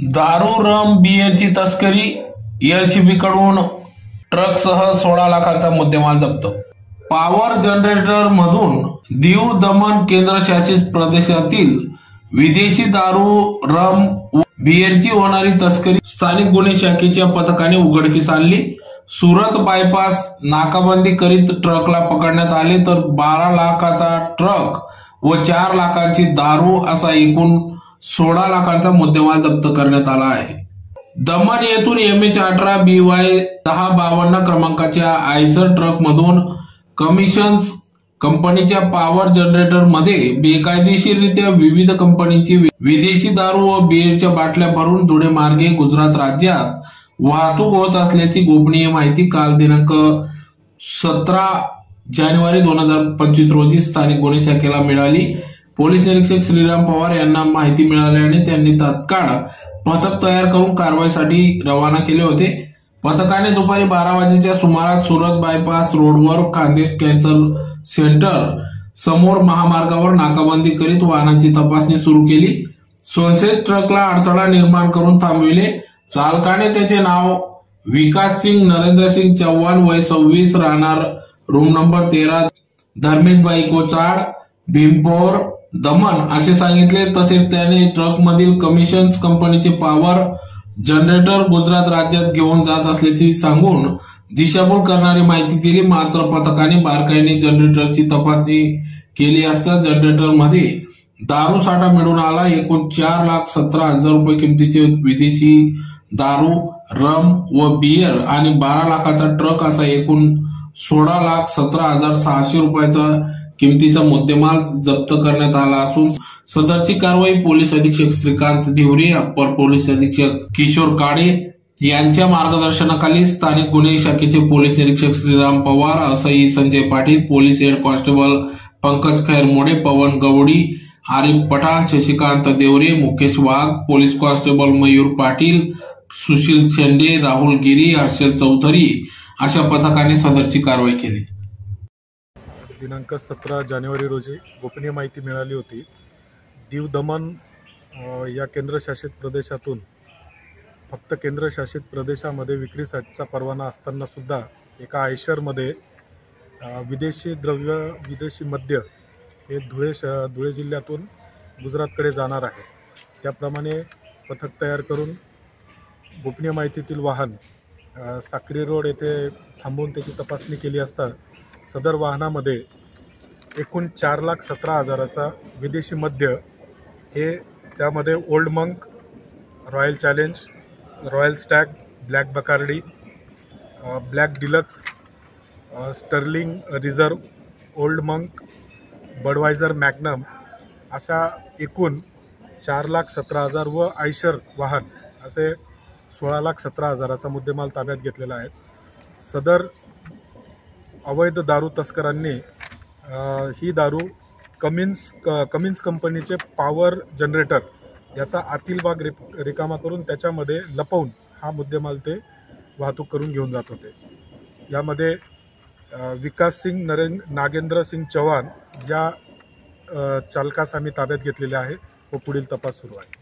दारू रम बियरची तस्करी, एलसीबी कडून ट्रकसह 16 लाखांचा मुद्देमाल जप्त। पॉवर जनरेटर मधून दीव दमण केंद्रशासित प्रदेशातील विदेशी दारू रम बियरची होणारी तस्करी स्थानिक गुन्हे शाखेच्या पथकाने उघडकीस आणली। सुरत बायपास नाकाबंदी करीत ट्रकला पकडण्यात आले तर 12 लाखाचा ट्रक व 4 लाखांची दारू असा एकूण 16 लाखांचा मुद्देमाल जप्त करण्यात आला आहे। दमण येथून MH18 BY 1052 क्रमांकाच्या आयसर ट्रक मधून कमिशन्स कंपनीच्या पॉवर जनरेटर मध्ये बेकायदेशीररित्या विविध कंपनीची विदेशी दारू व बिअरच्या बाटल्या भरून धुळे मार्गे गुजरात राज्यात वाहतूक होत असल्याची गोपनीय माहिती काल दिनांक 17 जानेवारी 2025 रोजी स्थानिक गुन्हे शाखेला मिळाली। पोलीस निरीक्षक श्रीराम पवार यांना माहिती मिळाल्याने त्यांनी तात्काळ पथक तयार करून कारवाईसाठी रवाना केले होते। पथकाने दुपारी 12 वाजेच्या सुमारास सुरत बायपास रोडवर खानदेश कॅन्सर सेंटर समोर महामार्गावर नाकाबंदी करीत वाहनांची तपासणी सुरू केली। संशयित ट्रकला अडथळा निर्माण करून थांबविले। चालकाने त्याचे नाव विकास सिंग नरेंद्र सिंग चौहान वय 26 राहणार रूम नंबर 13 धर्मेश बाई कोचाड भीमपोर दमण असे सांगितले। तसेच त्याने ट्रक मधील कमिशन्स कंपनीचे पॉवर जनरेटर गुजरात राज्यात घेऊन जात असल्याचे सांगून दिशाभूल करणारी माहिती दिली। मात्र पथकाने बारकाईने जनरेटरची तपासणी केली असता जनरेटर मध्ये दारू साठा मिळून आला। एकूण 4,17,000 रुपये किमतीचे विदेशी दारू रम व बियर आणि 12 लाखाचा ट्रक असा एकूण 16,17,600 रुपयाचा किमतीचा मुद्देमाल जप्त करण्यात आला असून सदरची कारवाई पोलीस अधीक्षक श्रीकांत धिवरे, अप्पर पोलीस अधीक्षक किशोर काळे यांच्या मार्गदर्शनाखाली स्थानिक गुन्हे शाखेचे पोलीस निरीक्षक श्रीराम पवार, असई Sanjay Patil, police head constable Pankaj Khairmode, Pawan Gawadi, Arif Pathan, Shashikant Deore, Mukesh Wagh, police constable Mayur Patil, Sushil Shende, Rahul Giri, Harshal Chaudhari अशा पथकाने सदरची कारवाई केली। दिनांक 17 जानेवारी रोजी गोपनीय माहिती मिळाली होती। दीव दमण या केंद्रशासित प्रदेशातून फक्त केंद्रशासित प्रदेशामध्ये विक्रीसाठीचा परवाना असताना सुद्धा एका आयशरमध्ये विदेशी मद्य हे धुळे जिल्ह्यातून गुजरातकडे जाणार आहे। त्याप्रमाणे पथक तयार करून गोपनीय माहितीतील वाहन साक्री रोड येथे थांबवून त्याची तपासणी केली असता सदर वाहनामध्ये एकूण 4,17,000चा विदेशी मद्य हे त्यामध्ये Old Monk, Royal Challenge, Royal Stag, Black Bacardi, Black Deluxe, Sterling Reserve, Old Monk, Budweiser Magnum अशा एकूण 4,17,000 व आयशर वाहन असे 16,17,000चा मुद्देमाल ताब्यात घेतलेला आहे। सदर अवैध दारू तस्करांनी ही दारू कमिन्स कंपनीचे पॉवर जनरेटर याचा आतील भाग रिकामा करून त्याच्यामध्ये लपवून हा मुद्देमाल ते वाहतूक करून घेऊन जात होते। यामध्ये विकास सिंग नागेंद्र सिंग चौहान या चालकास आम्ही ताब्यात घेतलेले आहे व पुढील तपास सुरू आहे।